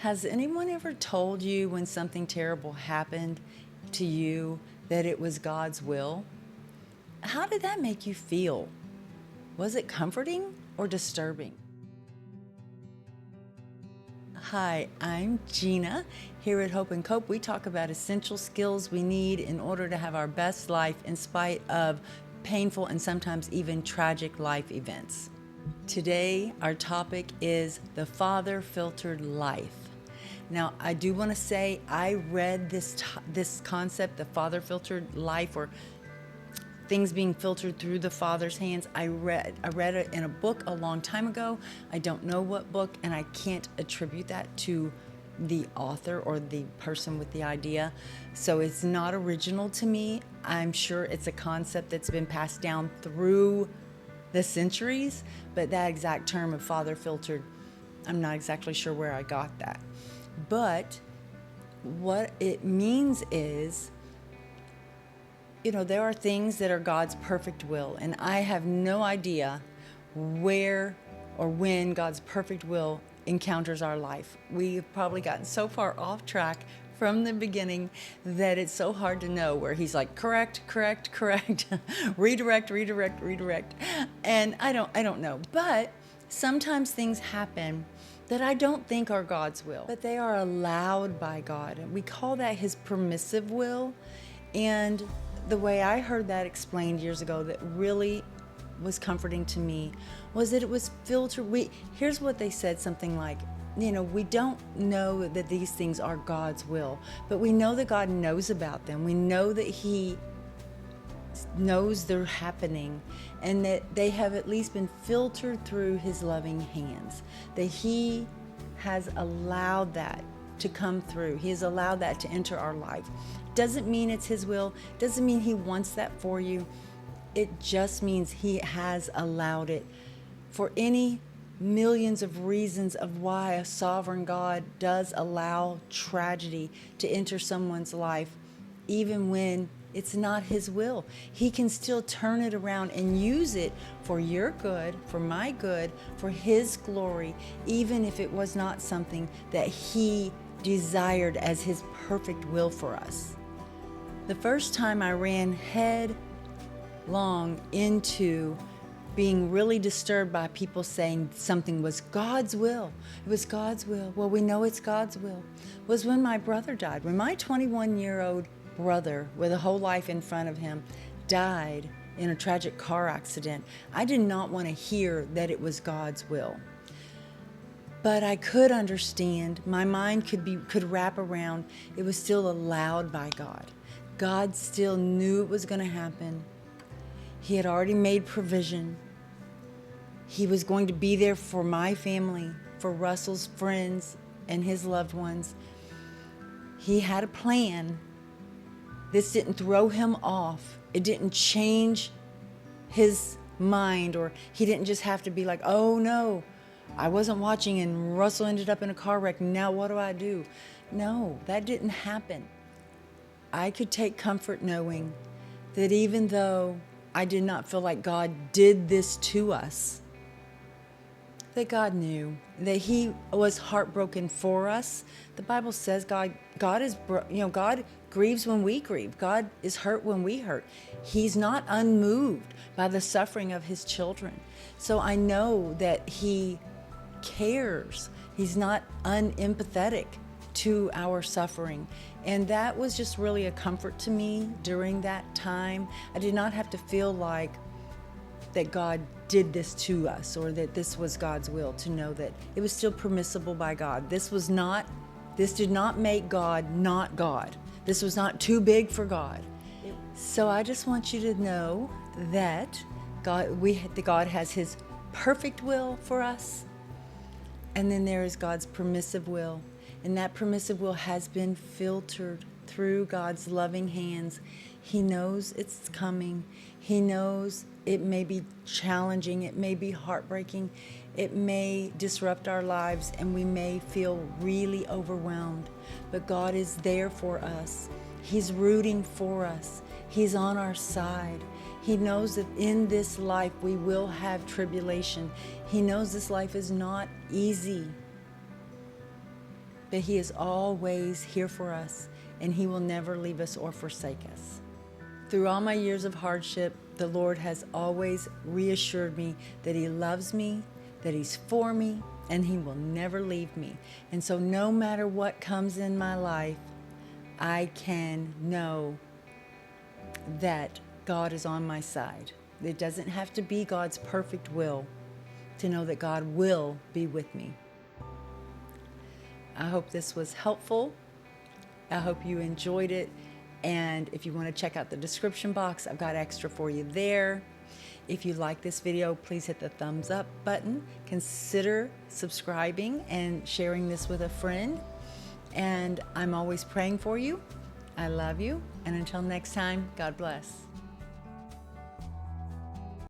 Has anyone ever told you when something terrible happened to you that it was God's will? How did that make you feel? Was it comforting or disturbing? Hi, I'm Gina. Here at Hope and Cope, we talk about essential skills we need in order to have our best life in spite of painful and sometimes even tragic life events. Today, our topic is the father-filtered life. Now, I do want to say I read this concept, the father-filtered life, or things being filtered through the Father's hands. I read it in a book a long time ago. I don't know what book, and I can't attribute that to the author or the person with the idea. So it's not original to me. I'm sure it's a concept that's been passed down through the centuries, but that exact term of father filtered, I'm not exactly sure where I got that. But what it means is, there are things that are God's perfect will, and I have no idea where or when God's perfect will encounters our life. We've probably gotten so far off track from the beginning that it's so hard to know where he's like, correct, redirect, and I don't know. But sometimes things happen that I don't think are God's will, but they are allowed by God. We call that his permissive will. And the way I heard that explained years ago that really was comforting to me was that it was filtered. Here's what they said, something like, we don't know that these things are God's will, but we know that God knows about them. We know that he knows they're happening, and that they have at least been filtered through his loving hands, that he has allowed that to come through. He has allowed that to enter our life. Doesn't mean it's his will, doesn't mean he wants that for you. It just means he has allowed it for any millions of reasons of why a sovereign God does allow tragedy to enter someone's life, even when it's not his will. He can still turn it around and use it for your good, for my good, for his glory, even if it was not something that he desired as his perfect will for us. The first time I ran headlong into being really disturbed by people saying something was God's will. It was God's will. Well, we know it's God's will. Was when my brother died. When my 21-year-old brother, with a whole life in front of him, died in a tragic car accident, I did not want to hear that it was God's will. But I could understand. My mind could wrap around. It was still allowed by God. God still knew it was going to happen. He had already made provision. He was going to be there for my family, for Russell's friends and his loved ones. He had a plan. This didn't throw him off. It didn't change his mind, or he didn't just have to be like, oh no, I wasn't watching and Russell ended up in a car wreck. Now what do I do? No, that didn't happen. I could take comfort knowing that even though I did not feel like God did this to us, that God knew, that he was heartbroken for us. The Bible says God grieves when we grieve. God is hurt when we hurt. He's not unmoved by the suffering of his children. So I know that he cares. He's not unempathetic to our suffering. And that was just really a comfort to me during that time. I did not have to feel like that God did this to us, or that this was God's will, to know that it was still permissible by God. This did not make God not God. This was not too big for God. So I just want you to know that God has his perfect will for us, and then there is God's permissive will. And that permissive will has been filtered through God's loving hands. He knows it's coming. He knows it may be challenging. It may be heartbreaking. It may disrupt our lives, and we may feel really overwhelmed. But God is there for us. He's rooting for us. He's on our side. He knows that in this life we will have tribulation. He knows this life is not easy. but He is always here for us, and He will never leave us or forsake us. Through all my years of hardship, the Lord has always reassured me that He loves me, that He's for me, and He will never leave me. And so no matter what comes in my life, I can know that God is on my side. It doesn't have to be God's perfect will to know that God will be with me. I hope this was helpful. I hope you enjoyed it. And if you want to check out the description box, I've got extra for you there. If you like this video, please hit the thumbs up button. Consider subscribing and sharing this with a friend. And I'm always praying for you. I love you. And until next time, God bless.